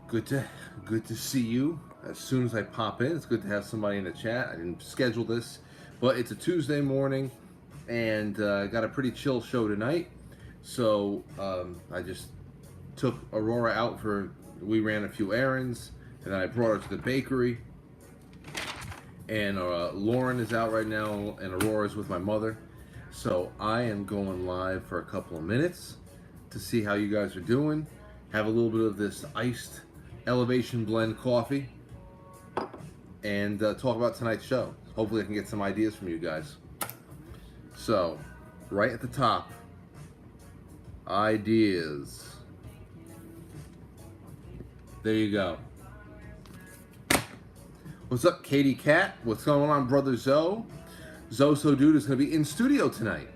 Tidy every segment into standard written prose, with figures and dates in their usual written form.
Good to good to see you. As soon as I pop in, it's good to have somebody in the chat. I didn't schedule this, but it's a Tuesday morning, and got a pretty chill show tonight. So I just took Aurora out for. We ran a few errands, and then I brought her to the bakery. And Lauren is out right now, and Aurora's with my mother. So I am going live for a couple of minutes to see how you guys are doing. Have a little bit of this iced elevation blend coffee, and talk about tonight's show. Hopefully I can get some ideas from you guys. So, right at the top, ideas. There you go. What's up, Katie Cat? What's going on, brother Zoe? Zoso Dude is going to be in studio tonight.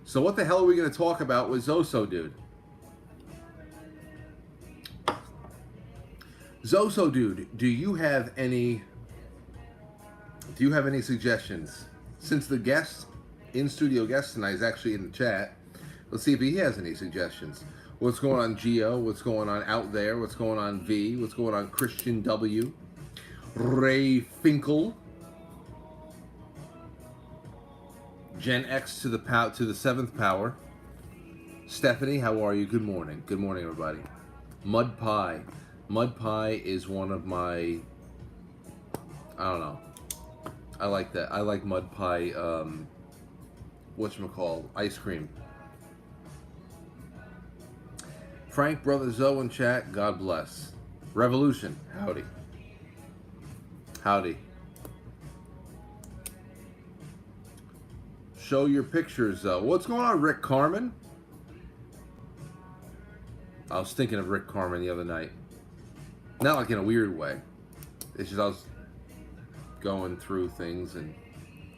So what the hell are we going to talk about with Zoso Dude? Zoso Dude, do you have any suggestions? Since the in-studio guest tonight is actually in the chat, let's see if he has any suggestions. What's going on, Geo? What's going on out there? What's going on, V? What's going on, Christian W? Ray Finkel? Gen X to the seventh power. Stephanie, how are you? Good morning. Good morning, everybody. Mud Pie. Mud Pie is one of my, I don't know. I like that. I like Mud Pie, whatchamacallit, ice cream. Frank, brother Zoe in chat, God bless. Revolution, howdy. Howdy. Show your pictures, though. What's going on, Rick Carmen? I was thinking of Rick Carmen the other night. Not like in a weird way. It's just I was going through things and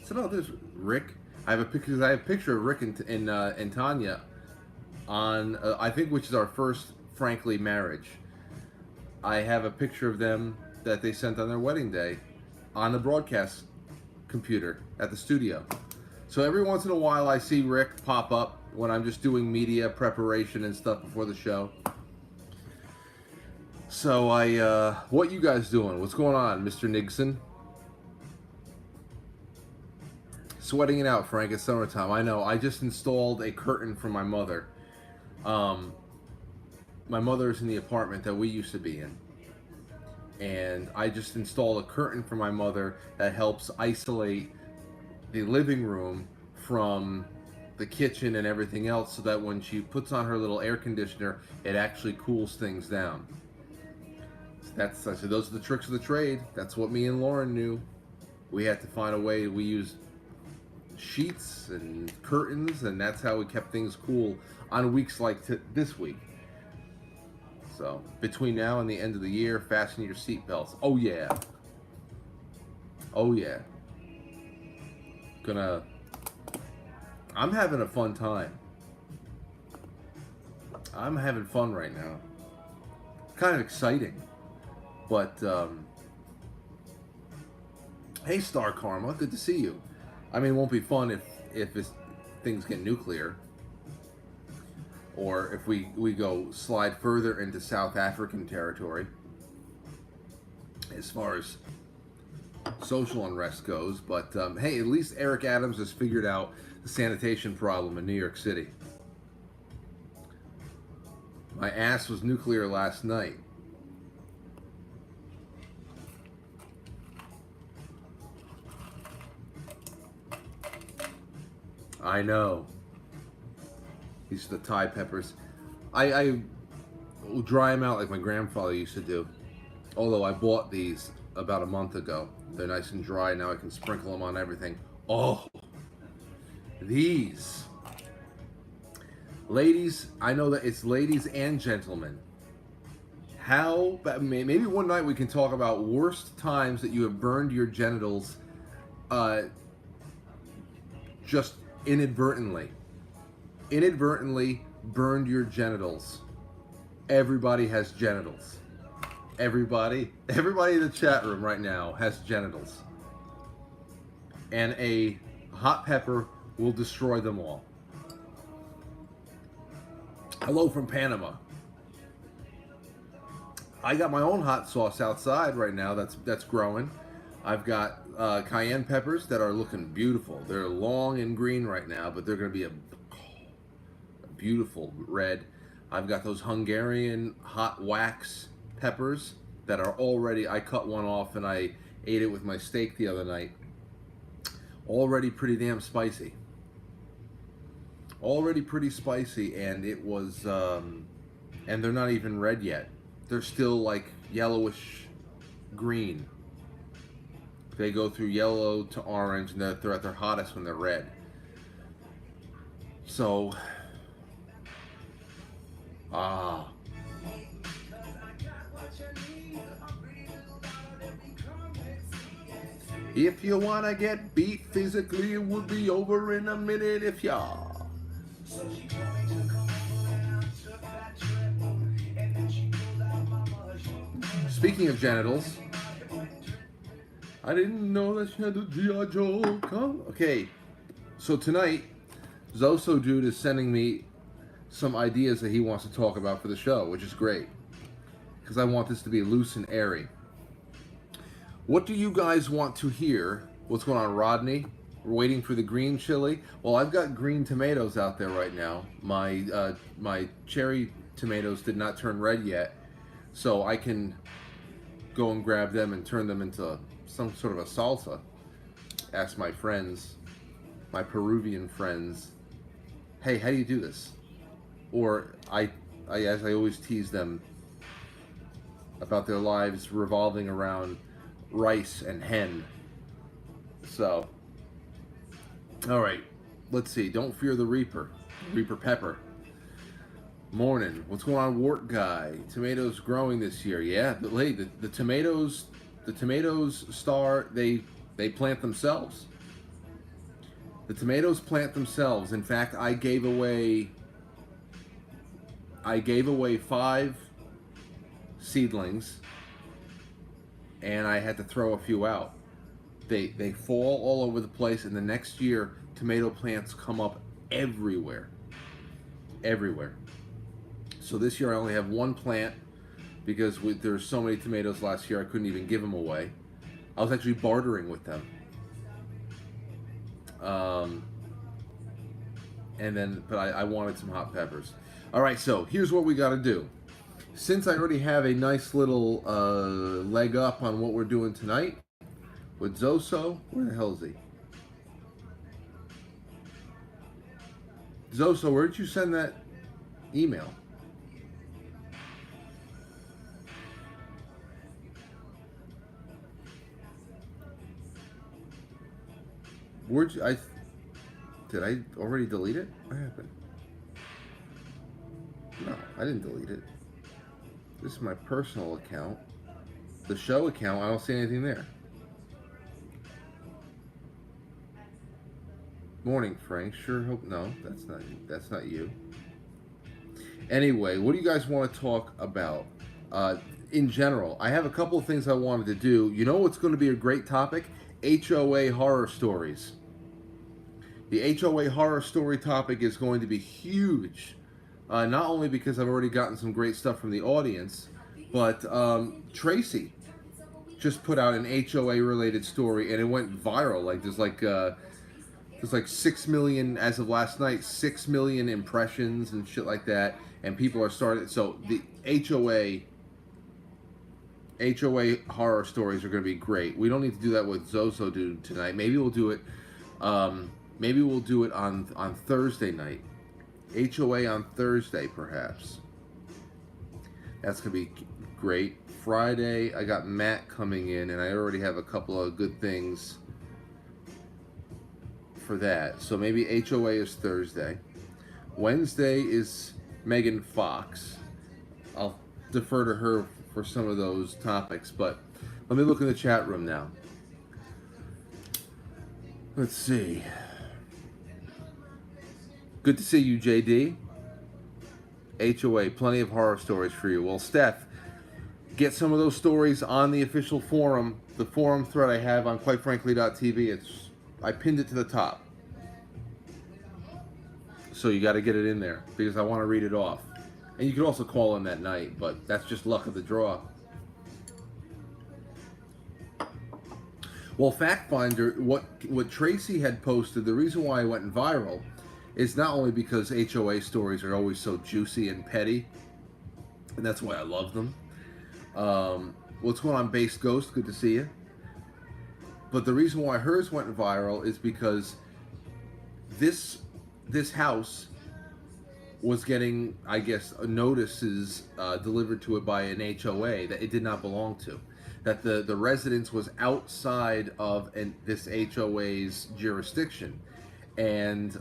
said, "Oh, there's Rick." I have a picture of Rick and Tanya on I think, which is our first Frankly marriage. I have a picture of them that they sent on their wedding day on the broadcast computer at the studio. So every once in a while I see Rick pop up when I'm just doing media preparation and stuff before the show. So what you guys doing? What's going on, Mr. Nigson? Sweating it out, Frank. It's summertime. I know. I just installed a curtain for my mother. My mother's in the apartment that we used to be in. And I just installed a curtain for my mother that helps isolate the living room from the kitchen and everything else, so that when she puts on her little air conditioner, it actually cools things down. I said, those are the tricks of the trade. That's what me and Lauren knew. We had to find a way. We used sheets and curtains, and that's how we kept things cool on weeks like this week. So between now and the end of the year, fasten your seatbelts. Oh yeah. Oh yeah. I'm having a fun time. I'm having fun right now. Kind of exciting. But, hey, Star Karma, good to see you. I mean, it won't be fun if things get nuclear. Or if we go slide further into South African territory. As far as social unrest goes. But, hey, at least Eric Adams has figured out the sanitation problem in New York City. My ass was nuclear last night. I know. These are the Thai peppers. I will dry them out like my grandfather used to do. Although I bought these about a month ago. They're nice and dry. Now I can sprinkle them on everything. Oh, these. Ladies, I know that it's ladies and gentlemen. Maybe one night we can talk about worst times that you have burned your genitals just inadvertently burned your genitals. Everybody has genitals. Everybody in the chat room right now has genitals. And a hot pepper will destroy them all. Hello from Panama. I got my own hot sauce outside right now that's growing. I've got cayenne peppers that are looking beautiful. They're long and green right now, but they're going to be a beautiful red. I've got those Hungarian hot wax peppers that are already, I cut one off and I ate it with my steak the other night. Already pretty damn spicy. Already pretty spicy, and it was, and they're not even red yet. They're still like yellowish green. They go through yellow to orange, and they're at their hottest when they're red. So, if you wanna get beat physically, it will be over in a minute if y'all. Speaking of genitals, I didn't know that she had the G.I. Joe come. Okay, so tonight, Zoso dude is sending me some ideas that he wants to talk about for the show, which is great, because I want this to be loose and airy. What do you guys want to hear? What's going on, Rodney? We're waiting for the green chili. Well, I've got green tomatoes out there right now. My cherry tomatoes did not turn red yet, so I can go and grab them and turn them into some sort of a salsa. Ask my friends, my Peruvian friends, hey, how do you do this? Or as I always tease them about their lives revolving around rice and hen. So, all right, let's see. Don't fear the Reaper Pepper. Morning. What's going on, Wart Guy? Tomatoes growing this year. Yeah, but the tomatoes star, they plant themselves. The tomatoes plant themselves. In fact, I gave away 5 seedlings, and I had to throw a few out. They fall all over the place, and the next year tomato plants come up everywhere. So this year I only have 1 plant because there were so many tomatoes last year I couldn't even give them away. I was actually bartering with them. But I wanted some hot peppers. All right, so here's what we got to do. Since I already have a nice little leg up on what we're doing tonight with Zoso, where the hell is he? Zoso, where did you send that email? Did I already delete it? What happened? No, I didn't delete it. This is my personal account. The show account, I don't see anything there. Morning, Frank. Sure hope no, that's not you. Anyway, what do you guys want to talk about? In general, I have a couple of things I wanted to do. You know what's going to be a great topic? HOA Horror Stories. The HOA Horror Story topic is going to be huge. Not only because I've already gotten some great stuff from the audience, but Tracy just put out an HOA related story and it went viral. Like there's like 6 million, as of last night, 6 million impressions and shit like that, and people are starting. So the HOA horror stories are going to be great. We don't need to do that with Zoso dude tonight. Maybe we'll do it. Maybe we'll do it on Thursday night. HOA on Thursday, perhaps. That's going to be great. Friday, I got Matt coming in, and I already have a couple of good things for that. So maybe HOA is Thursday. Wednesday is Megan Fox. I'll defer to her for some of those topics, but let me look in the chat room now. Let's see. Good to see you, JD. HOA, plenty of horror stories for you. Well, Steph, get some of those stories on the official forum, the forum thread I have on quitefrankly.tv. I pinned it to the top. So you got to get it in there because I want to read it off. And you could also call in that night, but that's just luck of the draw. Well, Fact Finder, what Tracy had posted, the reason why it went viral is not only because HOA stories are always so juicy and petty, and that's why I love them. What's going on, Base Ghost? Good to see you. But the reason why hers went viral is because this house was getting, I guess, notices delivered to it by an HOA that it did not belong to. That the residence was outside of this HOA's jurisdiction. And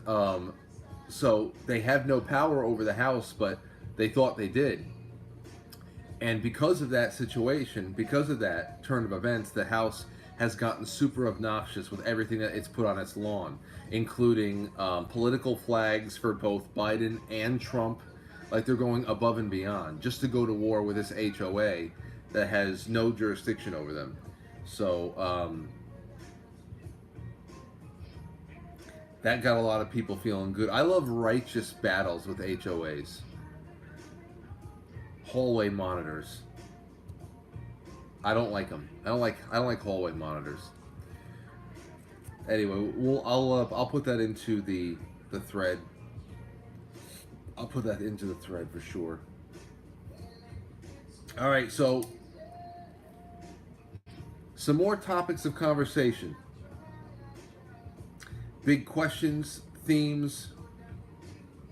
so they have no power over the house, but they thought they did. And because of that situation, because of that turn of events, the house has gotten super obnoxious with everything that it's put on its lawn, including political flags for both Biden and Trump. Like, they're going above and beyond just to go to war with this HOA that has no jurisdiction over them. So that got a lot of people feeling good. I love righteous battles with HOAs. Hallway monitors. I don't like them. I don't like hallway monitors. Anyway, I'll put that into the thread. I'll put that into the thread for sure. All right, so some more topics of conversation. Big questions, themes.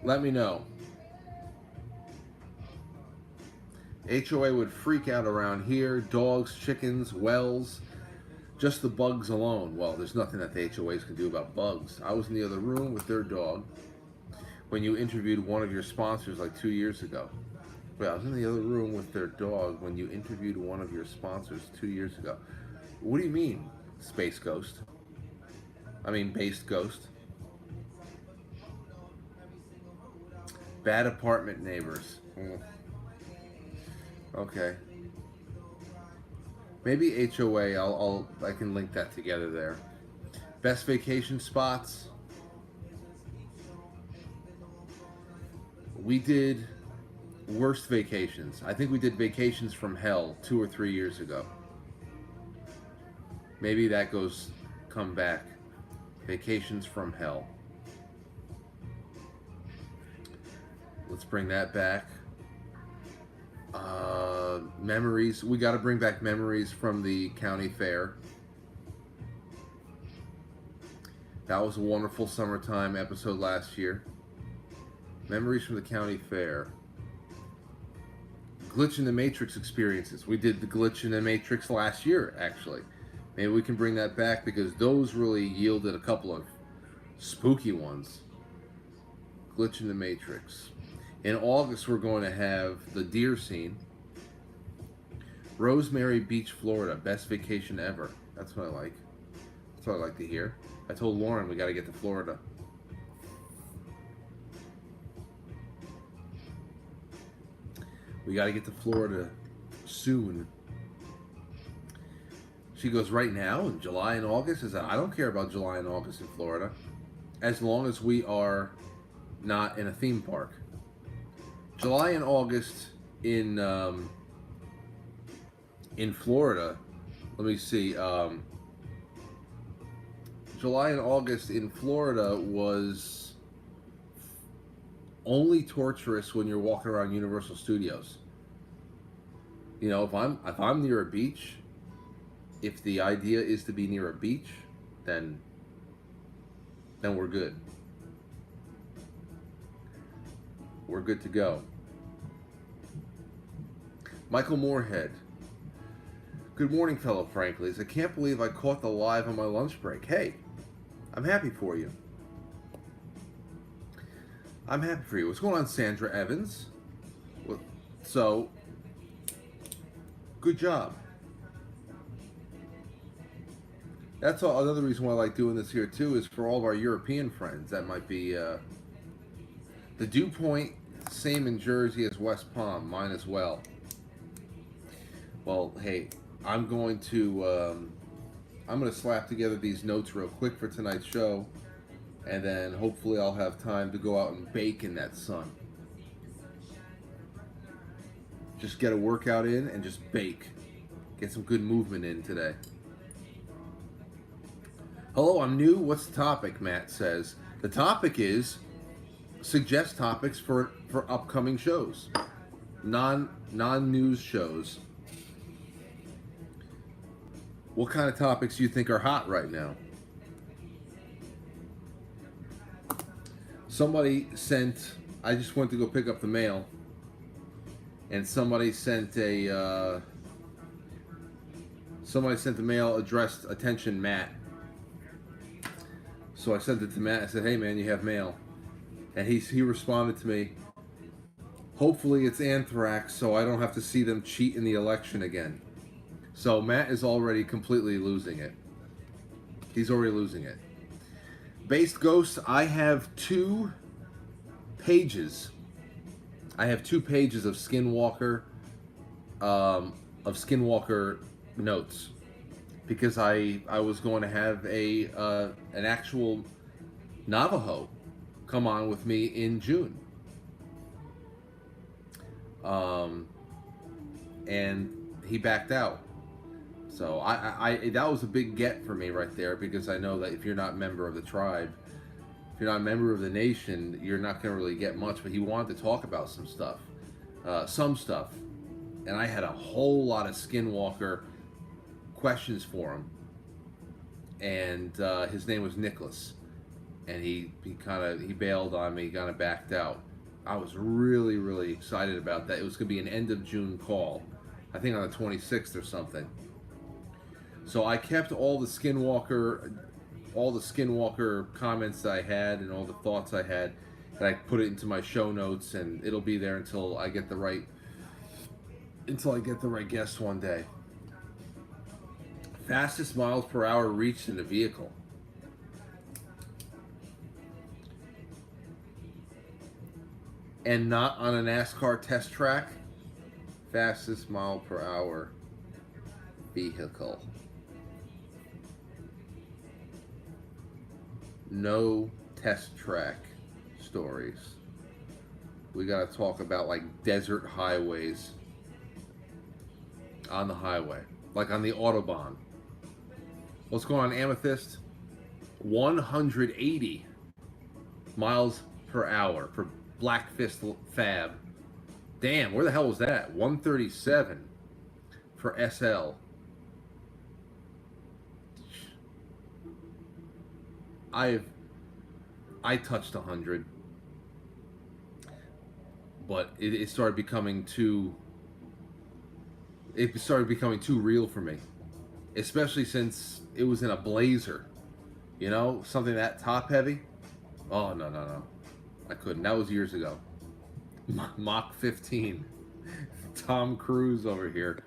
Let me know. HOA would freak out around here. Dogs, chickens, wells, just the bugs alone. Well, there's nothing that the HOAs can do about bugs. I was in the other room with their dog when you interviewed one of your sponsors like 2 years ago. Well, I was in the other room with their dog when you interviewed one of your sponsors 2 years ago. What do you mean, Space Ghost? I mean, Based Ghost. Bad apartment neighbors. Okay. Maybe HOA. I can link that together there. Best vacation spots. We did worst vacations. I think we did vacations from hell 2 or 3 years ago. Maybe that come back. Vacations from hell. Let's bring that back. Memories. We got to bring back memories from the county fair. That was a wonderful summertime episode last year. Memories from the county fair. Glitch in the Matrix experiences. We did the Glitch in the Matrix last year, actually. Maybe we can bring that back because those really yielded a couple of spooky ones. Glitch in the Matrix. In August, we're going to have the deer scene. Rosemary Beach, Florida. Best vacation ever. That's what I like. That's what I like to hear. I told Lauren we got to get to Florida. We got to get to Florida soon. She goes, right now in July and August? I don't care about July and August in Florida, as long as we are not in a theme park. July and August in Florida, let me see. July and August in Florida was only torturous when you're walking around Universal Studios. You know, if I'm near a beach, if the idea is to be near a beach, then we're good. We're good to go. Michael Moorhead. Good morning, fellow Franklies. I can't believe I caught the live on my lunch break. Hey, I'm happy for you. I'm happy for you. What's going on, Sandra Evans? So, good job. That's another reason why I like doing this here, too, is for all of our European friends. That might be the Dew Point, same in Jersey as West Palm. Mine as well. Well, hey, I'm going to slap together these notes real quick for tonight's show, and then hopefully I'll have time to go out and bake in that sun. just get a workout in and just bake. Get some good movement in today. Hello, I'm new. What's the topic? Matt says. The topic is suggest topics for upcoming shows. Non-news shows. What kind of topics do you think are hot right now? Somebody sent, I just went to go pick up the mail, and somebody sent the mail addressed, attention Matt. So I sent it to Matt. I said, hey man, you have mail. And he responded to me, hopefully it's anthrax so I don't have to see them cheat in the election again. So Matt is already completely losing it. He's already losing it. Based Ghost, I have 2 pages. I have 2 pages of Skinwalker notes, because I was going to have an actual Navajo come on with me in June. And he backed out. So I that was a big get for me right there, because I know that if you're not a member of the tribe, if you're not a member of the nation, you're not going to really get much. But he wanted to talk about some stuff. And I had a whole lot of Skinwalker questions for him. And his name was Nicholas. And he bailed on me, kind of backed out. I was really, really excited about that. It was going to be an end of June call. I think on the 26th or something. So I kept all the Skinwalker comments that I had and all the thoughts I had, and I put it into my show notes, and it'll be there until I get the right guest one day. Fastest miles per hour reached in a vehicle. And not on a NASCAR test track. Fastest mile per hour vehicle. No test track stories. We gotta talk about like desert highways on the highway, like on the Autobahn. What's going on, Amethyst? 180 miles per hour for Black Fist Fab. Damn, where the hell was that? 137 for SL. I touched 100, but it started becoming too. It started becoming too real for me, especially since it was in a Blazer, you know, something that top heavy. Oh no, I couldn't. That was years ago. Mach 15, Tom Cruise over here.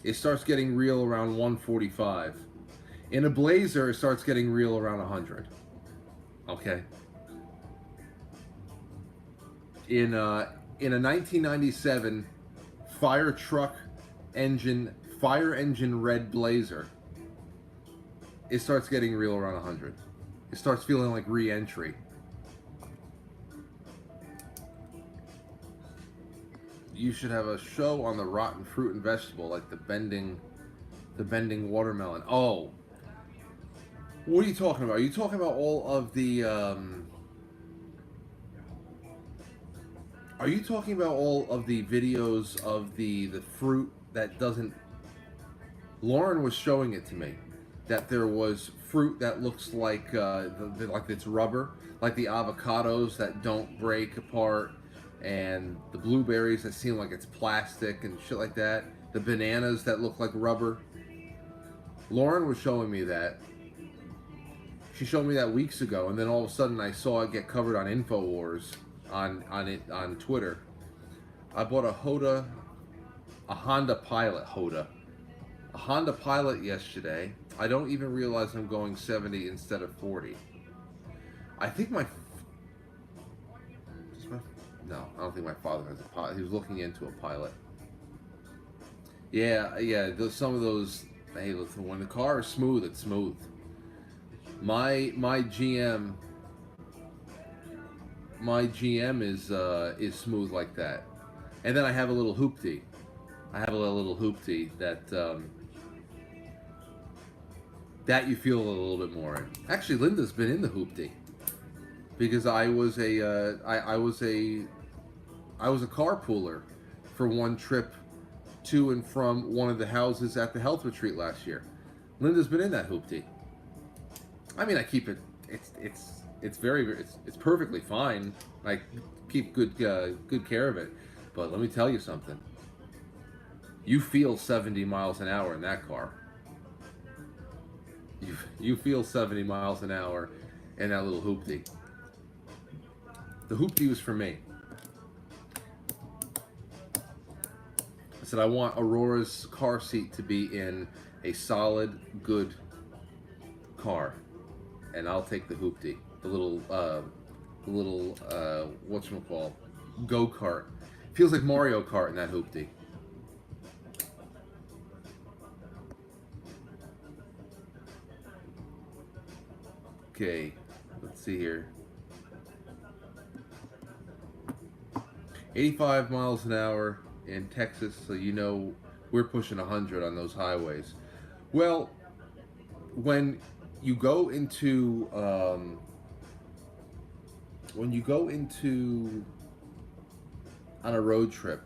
It starts getting real around 145. In a Blazer, it starts getting real around 100. Okay. In a 1997 fire engine red Blazer, it starts getting real around 100. It starts feeling like re-entry. You should have a show on the rotten fruit and vegetable, like the bending watermelon. Oh, what are you talking about? Are you talking about all of the? Are you talking about all of the videos of the fruit that doesn't? Lauren was showing it to me, that there was fruit that looks like like it's rubber, like the avocados that don't break apart, and the blueberries that seem like it's plastic and shit like that. The bananas that look like rubber. Lauren was showing me that. She showed me that weeks ago, and then all of a sudden I saw it get covered on InfoWars on Twitter. I bought a Honda Pilot yesterday. I don't even realize I'm going 70 instead of 40. I think no, I don't think my father has a Pilot. He was looking into a Pilot. Yeah. Some of those. Hey, listen, when the car is smooth, it's smooth. My GM my GM is smooth like that. And then I have a little hoopty. I have a little hoopty that you feel a little bit more in. Actually, Linda's been in the hoopty because I was a carpooler for one trip to and from one of the houses at the health retreat last year. Linda's been in that hoopty. I mean, I keep it. It's perfectly fine. I keep good care of it. But let me tell you something. You feel 70 miles an hour in that car. You feel 70 miles an hour in that little hoopty. The hoopty was for me. I said I want Aurora's car seat to be in a solid, good car, and I'll take the hoopty, the little whatchamacall, go-kart. Feels like Mario Kart in that hoopty. Okay, let's see here. 85 miles an hour in Texas, so you know we're pushing 100 on those highways. Well, when you go into on a road trip,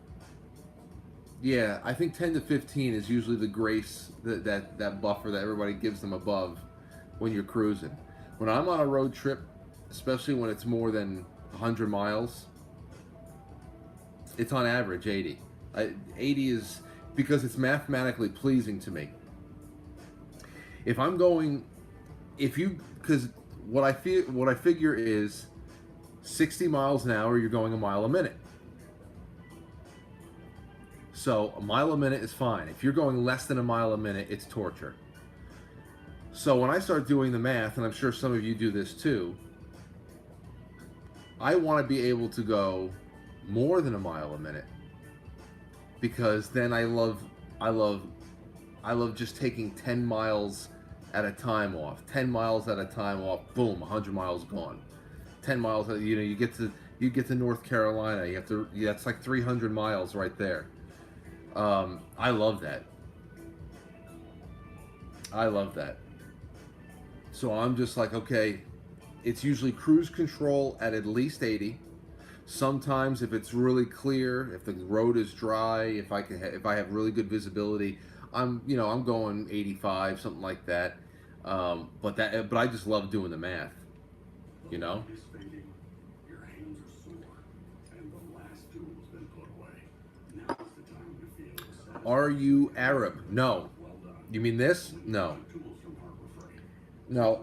yeah, I think 10 to 15 is usually the grace that buffer that everybody gives them above when you're cruising. When I'm on a road trip, especially when it's more than 100 miles, it's on average 80. 80 is because it's mathematically pleasing to me. Because what I figure is 60 miles an hour, you're going a mile a minute. So a mile a minute is fine. If you're going less than a mile a minute, it's torture. So when I start doing the math, and I'm sure some of you do this too, I want to be able to go more than a mile a minute, because then I love just taking 10 miles at a time off. 10 miles at a time off, boom, 100 miles gone. 10 miles, you get to North Carolina, that's like 300 miles right there. I love that. So I'm just like, okay, it's usually cruise control at least 80. Sometimes if it's really clear, if the road is dry, if I have really good visibility, I'm going 85, something like that. But I just love doing the math, Are you Arab? No. You mean this? No. No.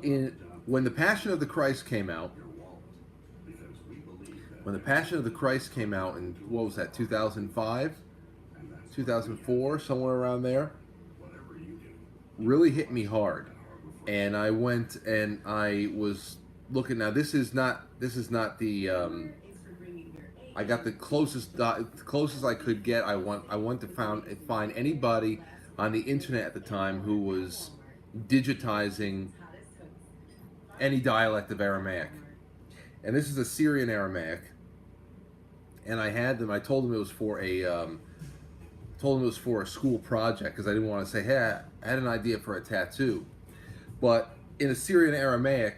When the Passion of the Christ came out, in, what was that, 2005? 2004, somewhere around there, really hit me hard. And I went and I was looking. Now this is not the I got the closest I could get. I went to find anybody on the internet at the time who was digitizing any dialect of Aramaic. And this is a Syrian Aramaic. And I told them it was for a school project, because I didn't want to say, hey, I had an idea for a tattoo. But in Assyrian Aramaic,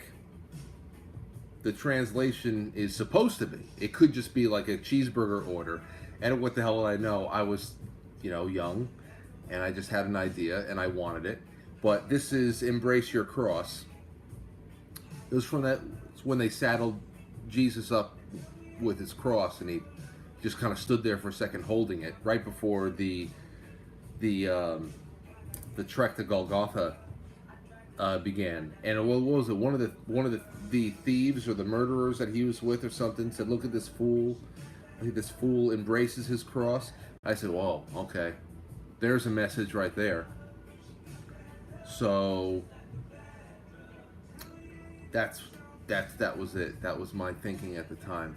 the translation is supposed to be. It could just be like a cheeseburger order. And what the hell would I know? I was, young, and I just had an idea, and I wanted it. But this is Embrace Your Cross. It was when they saddled Jesus up with his cross, and he just kind of stood there for a second holding it right before the trek to Golgotha began. And what was it? One of the thieves or the murderers that he was with or something said, "Look at this fool! I think this fool embraces his cross." I said, "Whoa, okay, there's a message right there." So that was it. That was my thinking at the time.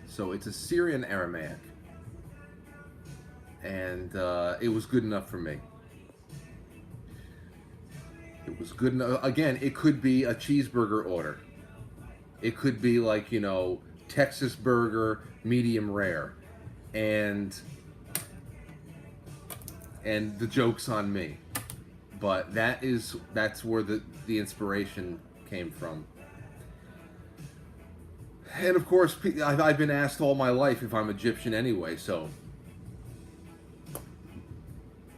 So it's a Syrian Aramaic, and it was good enough for me. It was good enough. Again, it could be a cheeseburger order. It could be like, Texas burger, medium rare, and the joke's on me. But that's where the inspiration came from. And of course, I've been asked all my life if I'm Egyptian anyway. So,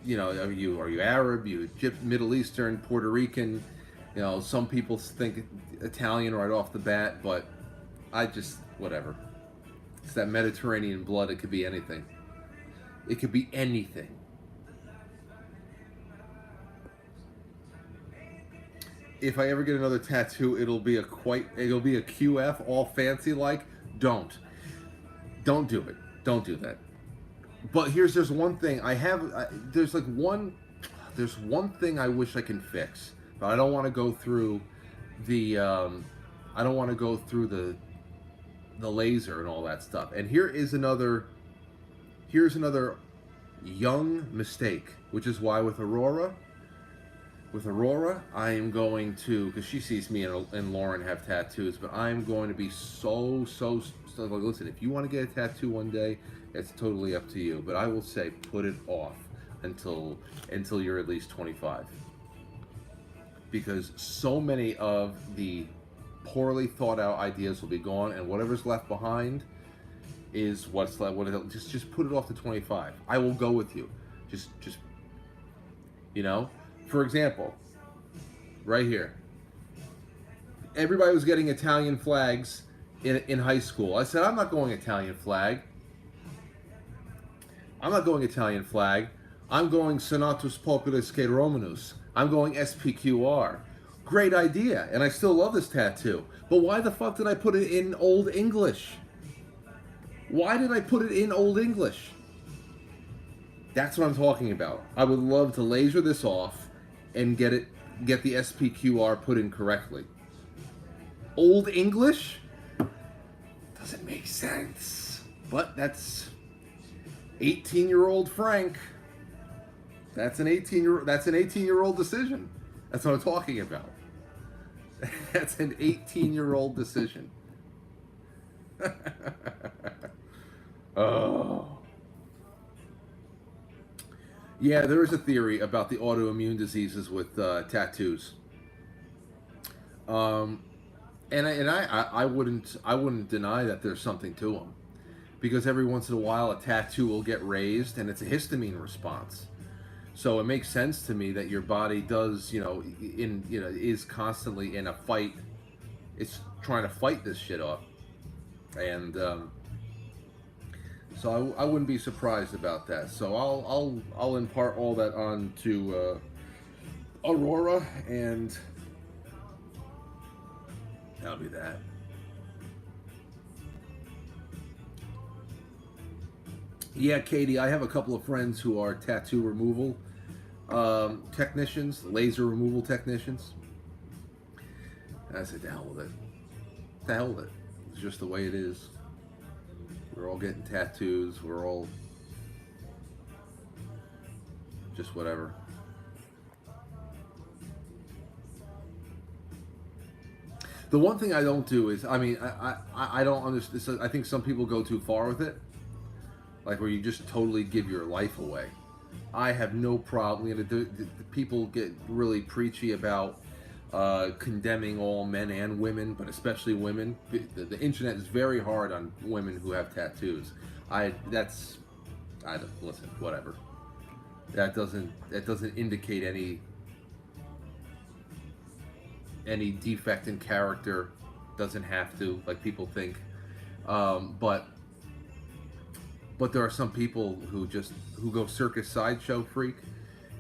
you know, are you Arab? You Middle Eastern, Puerto Rican? You know, some people think Italian right off the bat, but I just whatever. It's that Mediterranean blood. It could be anything. It could be anything. If I ever get another tattoo, it'll be a QF, all fancy like. Don't do it. Don't do that. But there's one thing there's one thing I wish I can fix, but I don't want to go through the laser and all that stuff. And here's another young mistake, which is why with Aurora, I am going to, because she sees me and Lauren have tattoos, but I'm going to be so like, listen, if you want to get a tattoo one day, it's totally up to you. But I will say, put it off until you're at least 25, because so many of the poorly thought out ideas will be gone, and whatever's left behind is what's left. Just put it off to 25. I will go with you. Just you know. For example, right here, everybody was getting Italian flags in high school. I said, I'm not going Italian flag. I'm going Senatus Populus Que Romanus. I'm going SPQR. Great idea, and I still love this tattoo. But why the fuck did I put it in Old English? Why did I put it in Old English? That's what I'm talking about. I would love to laser this off and get the SPQR put in correctly. Old English doesn't make sense, but that's 18-year-old Frank. That's an 18-year-old decision. That's what I'm talking about. That's an 18-year-old decision. Oh. Yeah, there is a theory about the autoimmune diseases with tattoos, and I wouldn't deny that there's something to them, because every once in a while a tattoo will get raised and it's a histamine response, so it makes sense to me that your body does is constantly in a fight. It's trying to fight this shit off, and so I wouldn't be surprised about that. So I'll impart all that on to Aurora, and that'll be that. Yeah, Katie, I have a couple of friends who are tattoo removal technicians, laser removal technicians. And I said, the hell with it. The hell with it. It's just the way it is. We're all getting tattoos. We're all just whatever. The one thing I don't do is, I don't understand. I think some people go too far with it, like where you just totally give your life away. I have no problem. The people get really preachy about condemning all men and women, but especially women. The internet is very hard on women who have tattoos. Listen, whatever. That doesn't indicate any defect in character. Doesn't have to, like people think. But there are some people who go circus sideshow freak,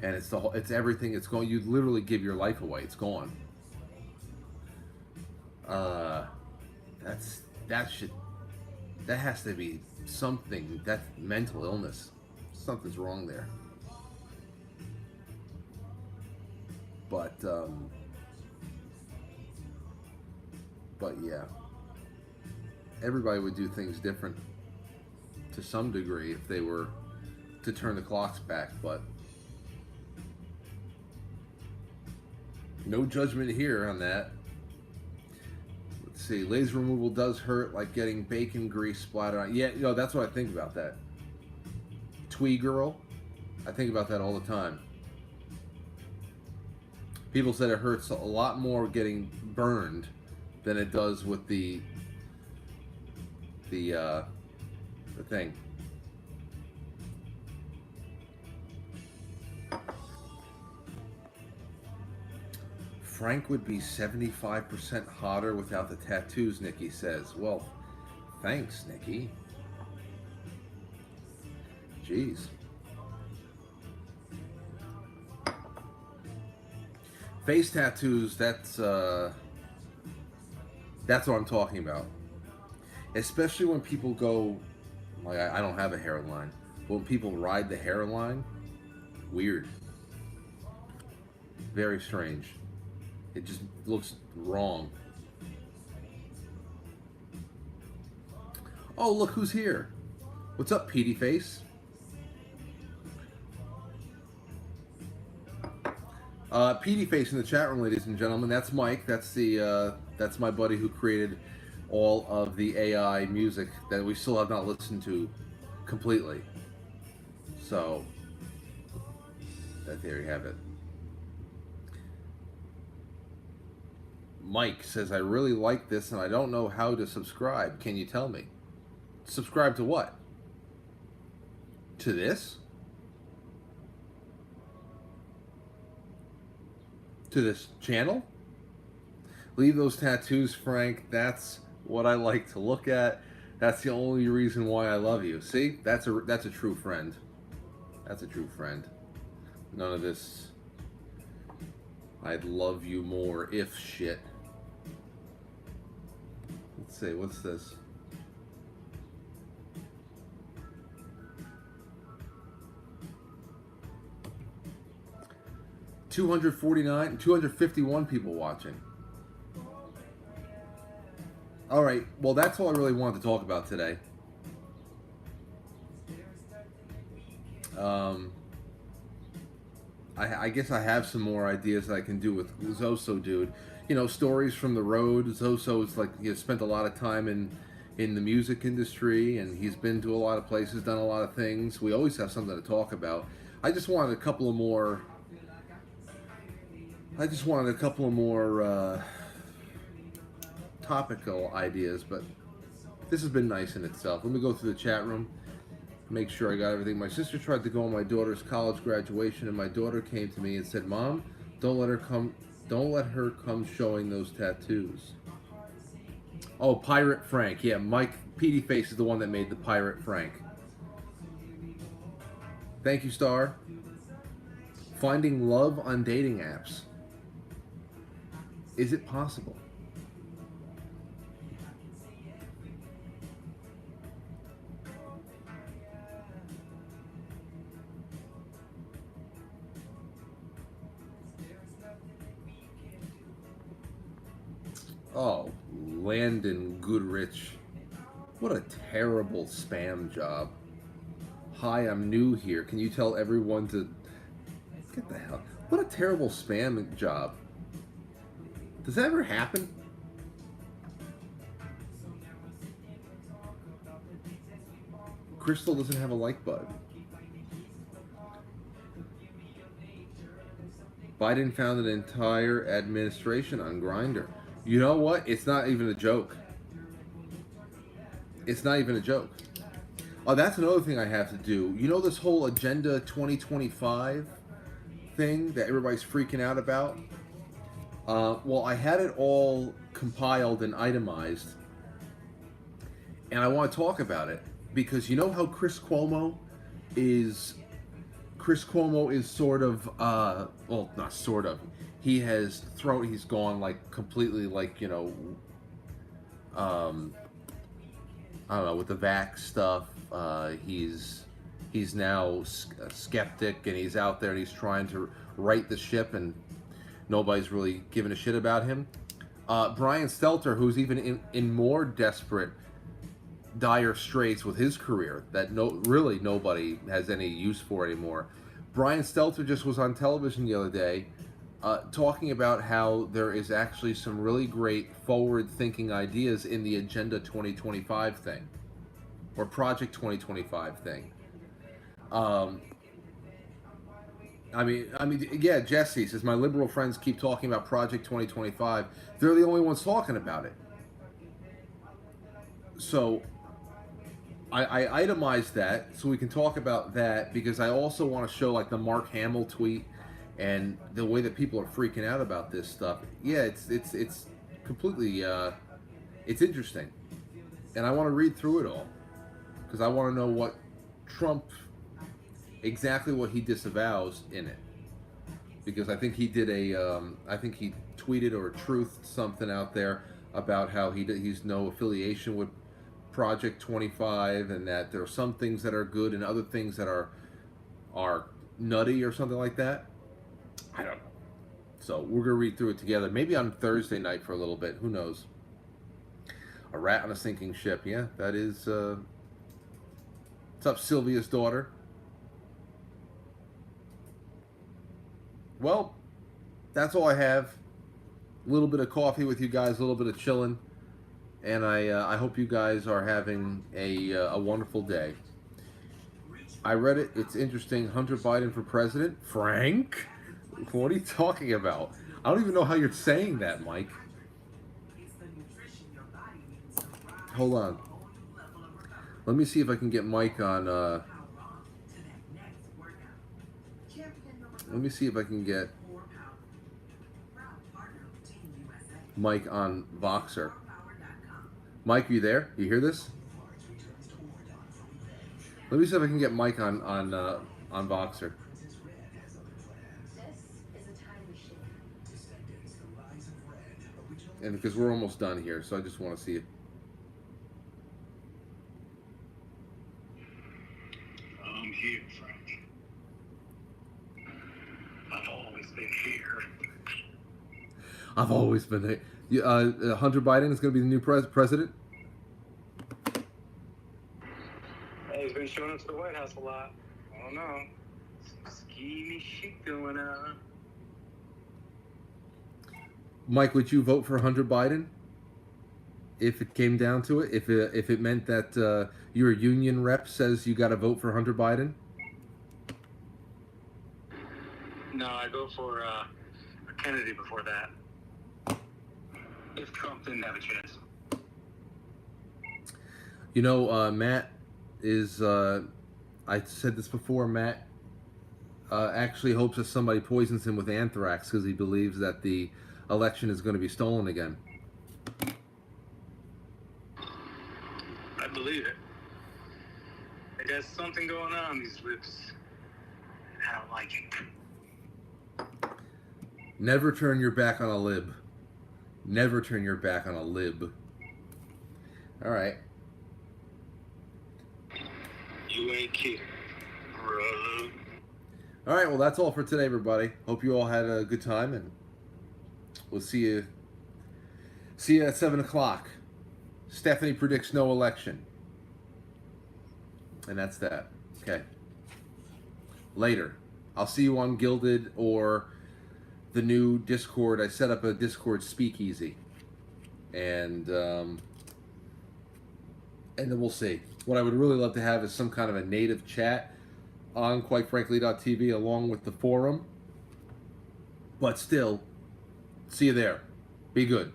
and it's everything. It's going. You literally give your life away. It's gone. That has to be something. That's mental illness. Something's wrong there. But yeah, everybody would do things different to some degree if they were to turn the clocks back, but no judgment here on that. Let's see, laser removal does hurt, like getting bacon grease splattered on. Yeah, you know, that's what I think about that. Twee girl, I think about that all the time. People said it hurts a lot more getting burned than it does with the thing. Frank would be 75% hotter without the tattoos, Nikki says. Well, thanks, Nikki. Jeez. Face tattoos, that's what I'm talking about. Especially when people go, like, I don't have a hairline, but when people ride the hairline, weird. Very strange. It just looks wrong. Oh, look who's here. What's up, Petey Face? Petey Face in the chat room, ladies and gentlemen. That's Mike. That's my buddy who created all of the AI music that we still have not listened to completely. So, there you have it. Mike says, I really like this and I don't know how to subscribe. Can you tell me? Subscribe to what? To this? To this channel? Leave those tattoos, Frank. That's what I like to look at. That's the only reason why I love you. See? That's a true friend. That's a true friend. None of this I'd love you more if shit. Let's see, what's this? $251 people watching. All right, well, that's all I really wanted to talk about today. I guess I have some more ideas that I can do with Zoso, dude. You know, stories from the road. Zoso's like, he spent a lot of time in the music industry, and he's been to a lot of places, done a lot of things. We always have something to talk about. I just wanted a couple of more topical ideas, but this has been nice in itself. Let me go through the chat room, make sure I got everything. My sister tried to go on my daughter's college graduation, and my daughter came to me and said, Mom, don't let her come showing those tattoos. Oh, Pirate Frank. Yeah, Mike Petey Face is the one that made the Pirate Frank. Thank you, Star. Finding love on dating apps. Is it possible? Oh, Landon Goodrich. What a terrible spam job. Hi, I'm new here. Can you tell everyone to... Get the hell... What a terrible spam job. Does that ever happen? Crystal doesn't have a like button. Biden found an entire administration on Grindr. You know what? It's not even a joke. It's not even a joke. Oh, that's another thing I have to do. You know this whole Agenda 2025 thing that everybody's freaking out about? Well, I had it all compiled and itemized, and I want to talk about it because you know how Chris Cuomo is sort of, well, not sort of. He's gone like completely like, you know, I don't know, with the vax stuff. He's now a skeptic, and he's out there and he's trying to right the ship, and nobody's really giving a shit about him. Brian Stelter, who's even in more desperate, dire straits with his career that really nobody has any use for anymore. Brian Stelter just was on television the other day talking about how there is actually some really great forward-thinking ideas in the Agenda 2025 thing, or Project 2025 thing. Um, yeah, Jesse says, my liberal friends keep talking about Project 2025. They're the only ones talking about it. So I itemized that so we can talk about that, because I also want to show like the Mark Hamill tweet and the way that people are freaking out about this stuff. Yeah, it's completely it's interesting, and I want to read through it all because I want to know what Trump, exactly what he disavows in it, because I think he did I think he tweeted or truthed something out there about how he's no affiliation with Project 25, and that there are some things that are good and other things that are nutty or something like that. I don't know. So we're gonna read through it together. Maybe on Thursday night for a little bit. Who knows? A rat on a sinking ship. Yeah, that is. What's up, Sylvia's daughter? Well, that's all I have. A little bit of coffee with you guys, a little bit of chilling, and I hope you guys are having a wonderful day. I read it. It's interesting. Hunter Biden for president. Frank? What are you talking about? I don't even know how you're saying that, Mike. Hold on. Let me see if I can get Mike on... let me see if I can get Mike on Voxer. Mike, are you there? You hear this? Let me see if I can get Mike on Voxer. And because we're almost done here, so I just want to see it. I'm here, Frank. I've always been here. I've always been here. Hunter Biden is going to be the new president? He's been showing up to the White House a lot. I don't know. Some schemy shit going on. Mike, would you vote for Hunter Biden if it came down to it? If it meant that your union rep says you got to vote for Hunter Biden? No, I go for Kennedy before that. If Trump didn't have a chance. You know, Matt is, I said this before, Matt actually hopes that somebody poisons him with anthrax because he believes that the election is going to be stolen again. I believe it. I got something going on these lips. I don't like it. Never turn your back on a lib. Never turn your back on a lib. All right. You ain't kidding, brother. All right, well, that's all for today, everybody. Hope you all had a good time, and we'll see you at 7 o'clock. Stephanie predicts no election. And that's that. Okay. Later. I'll see you on Gilded or the new Discord. I set up a Discord speakeasy. And then we'll see. What I would really love to have is some kind of a native chat on quitefrankly.tv along with the forum. But still, see you there. Be good.